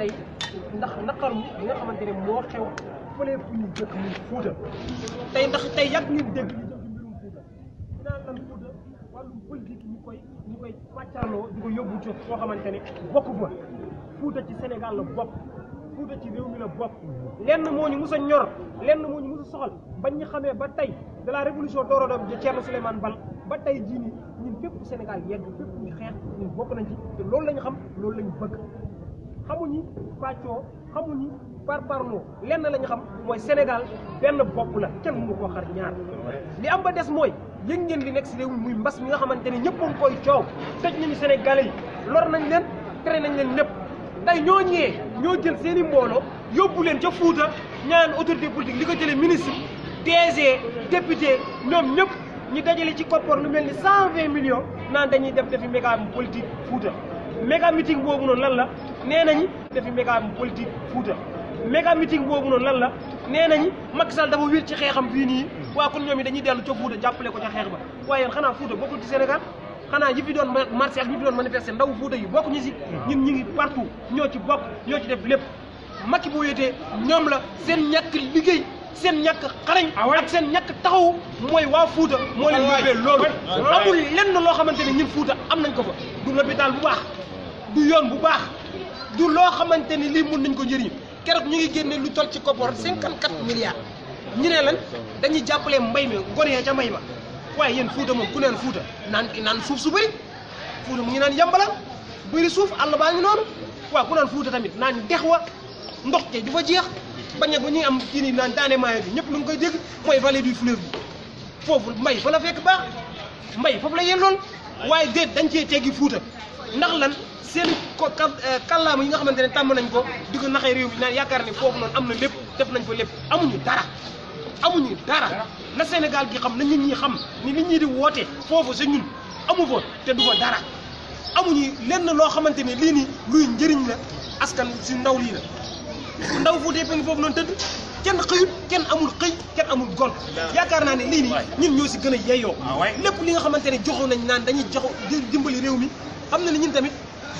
tey ndax naqaru li nga xamante ne moo xew fële fu ñu dëkk muy Fuuta tey ndax tey yàgg ngeen dégg ñu jëm ci mbirum Fuuta dinaa lan Fuuta wàllum politique ñu koy pàccarloo di ko yóbbu ci foo xamante ne bokk fa Fuuta ci Sénégal la bokk Fuuta ci réew mi la bokk lenn moo ñu mus a ñor lenn moo ñu mus a soxal bañ ñu xamee ba tey de la révolution d'Orodom de Thierno Souleymane Baal ba tey jii nii ñun fépp Sénégal yegg fépp ñu xeex ñun bokk nañ ci te loolu la ñu xam loolu la ñu bëgg xamuñu pàccoo xamuñu parparloo lenn la ñu xam mooy Sénégal benn bopp la kenn mënu koo xar ñaar li am ba des mooy yëg ngeen li nekk si réew mi muy mbas mi nga xamante ne ñëpp a ngi koy coow tëj nañu Sénégalais yi lor nañ leen tere nañ leen lépp tey ñoo ñoo jël seen i mbooloo yóbbu leen ca Fuuta ñaan autorité politique li ko jëlee ministre DG député ñoom ñëpp ñu dajale ci koppar lu mel ni 120 millions naan dañuy defi méga politique Fuuta méga meeting boobu noonu lan la nee nañu defi méga politique Fuuta méga meeting boobu noonu lan la nee nañu Macky Sall dafa wér ci xeexam fii nii waa kon ñoom yi dañuy dellu ca Fuuta jàppale ko ca xeex ba waaye yéen xanaa Fuuta bokkul ci Sénégal xanaa ñi fi doon marché ak ñi fi doon manifester ndaw Fuuta yi bokk ñu si ñun ñu ngi partout ñoo ci bokk ñoo ci def lépp Macky bu wéetee ñoom la seen ñàkk liggéey seen ñàkk xarañ ak seen ñàkk taxawu mooy waa Fuuta moo leen yóbbee loolu amul lenn loo xamante ne ñun Fuuta am nañ ko fa du l'hôpital bu baax du yoon bu baax du loo xamante ni lii mën nañ ko njëriñ keroog ñu ngi génne lu toll ci koppar 54 milliards ñu ne lan dañuy jàppale mbay mi gone ca mbay ma waaye yéen Fuuta moom ku neen Fuuta naan suuf su bëri Fuuta mu ngi naan yambala bëri suuf àll baa ngi noonu waaw ku naan Fuuta tamit naan dex wa ndox te du fa jeex bañ ak ba ñuy am kii nii naan daane maayo bi ñëpp lu ngi koy dégg mooy vallée du fleuve bi foofu mbay fa la fekk baax mbay foofu la yelloon waaye déet dañ cee teggi Fuuta ndax lan seen kàllaama yi nga xamante ne tàmm nañ ko di ko naxee réew bi naan yaakaar ne foofu noonu am na lépp def nañ fa lépp amuñu dara na Sénégal gi xam na nit ñi xam ni li ñuy di woote foofu sa ñun amu fa te du fa dara amuñu lenn loo xamante ne lii nii luy njëriñ la askan si ndaw lii la ndaw Fuuta yëpp a ngi foofu noonu tëdd kenn xëyut kenn amul xëy kenn amul gol yaakaar naa ne lii nii ñun ñoo si gën a yeyoo lépp li nga xamante ne joxoon nañ naan dañuy dimbali réew mi xam na ne ñun tamit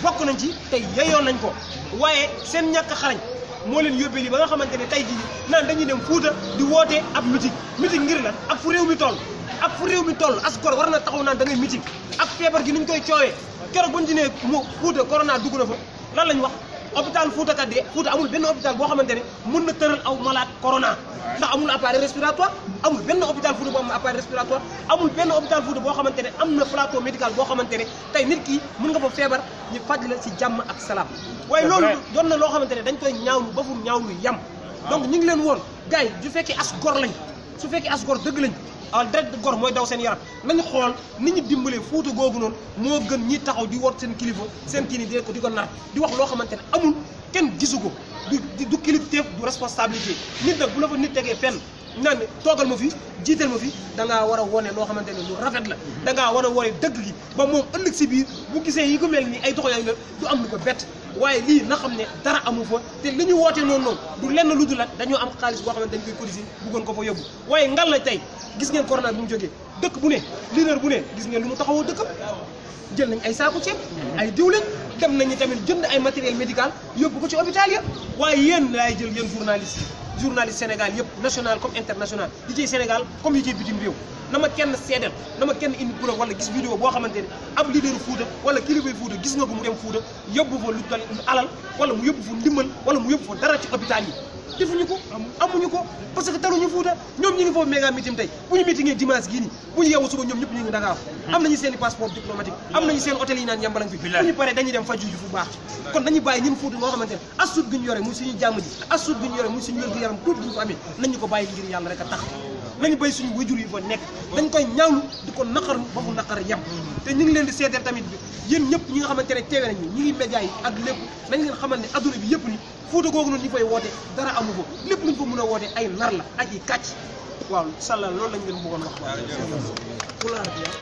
bokk nañ ci tey yeyoo nañ ko waaye seen ñàkk xarañ moo leen yóbbee lii ba nga xamante ne tey jii naan dañuy dem Fuuta di woote ab meeting ngir lan ak fu réew mi toll as gor war na taxaw naan da ngay meeting ak feebar gi niñ koy coowee keroog buñ ci ne mu Fuuta corona dugg na fa lan lañ wax hôpital Fuuta kat de Fuuta amul benn hôpital boo xamante ne mën na tëral aw malade corona ndax amul appareil respiratoire amul benn hôpital Fuuta boo am appareil respiratoire amul benn hôpital Fuuta boo xamante ne am na plateau médical boo xamante ne tey nit ki mën nga fa feebar ñu faj la si jàmm ak salaam waaye loolu doon na loo xamante ne dañ koy ñaawlu ba fu ñaawlu yam donc ñu ngi leen woon gars yi su fekkee as gor lañ su fekkee as gor dëgg lañ deret gor mooy daw seen yaram nañu xool ni ñu dimbalee Fuuta googu noonu moo gën ñi taxaw di wot seen kilifa seen kii ni di ko nar di wax loo xamante ne amul kenn gisu ko du kilifteef du responsabilité nit nag bu la fa nit tegee fenn naan toogal ma fi jiital ma fi da ngaa war a wone loo xamante ne lu rafet la da ngaa war a wone dëgg gi ba moom ëllëg si biir bu gisee yi ko mel ni ay doxalin la du am lu ko bett waaye lii na xam ne dara amu fa te li ñu woote noonu du lenn lu dul la dañoo am xaalis boo xamante dañ koy cotiser bëggoon ko fa yóbbu waaye ngal la tey gis ngeen corona bi mu jógee dëkk bu ne leader bu ne gis ngeen lu mu taxawoo dëkkam jël nañ ay saaku ceeb ay diwlin dem nañu tamit jënd ay matériel médical yóbbu ko ci hôpital ya waaye yéen laay jël yéen journaliste Sénégal yëpp national comme international yi ciy Sénégal comme yi ciy bitim réew na ma kenn seedeel na ma kenn indi preuve wala gis vidéo boo xamante ne ab leader Fuuta wala kilifay Fuuta gis nga ko mu dem Fuuta yóbbu fa lu toll alal wala mu yóbbu fa ndimbal wala mu yóbbu fa dara ci hôpital yi defuñu ko amuñu ko parce que taluñu Fuuta ñoom ñu ngi foofu méga meeting tey bu ñu meetingee dimanche gii nii bu ñu yeewu suba ñoom ñëpp ñu ngi Dakar am nañu seen i passeport diplomatique am nañu seen hôtel yi naan yàmbalang fi bu ñu paree dañuy dem faju ji fu baax kon dañuy bàyyi ñun Fuuta moo xamante ne assuut gi ñu yore muy suñu jàmm ji assuut gi ñu yore muy suñu wér-gu-yaram tuuti ñu ko amee nañu ko bàyyi ngir yàlla rek a tax nañu béy suñu wajur yi fa nekk dañ koy ñaawlu di ko naqarlu ba fu naqar yem te ñu ngi leen di seedeel tamit bi yéen ñëpp ñi nga xamante ne teewe nañu ñi ngi média yi ak lépp nañ leen xamal ne adduna bi yëpp ni Fuuta googu noonu ñu fay woote dara amu ko lépp luñ fa mën a woote ay nar la ak i kàcc waaw sàlla loolu lañ leen bëggoon wax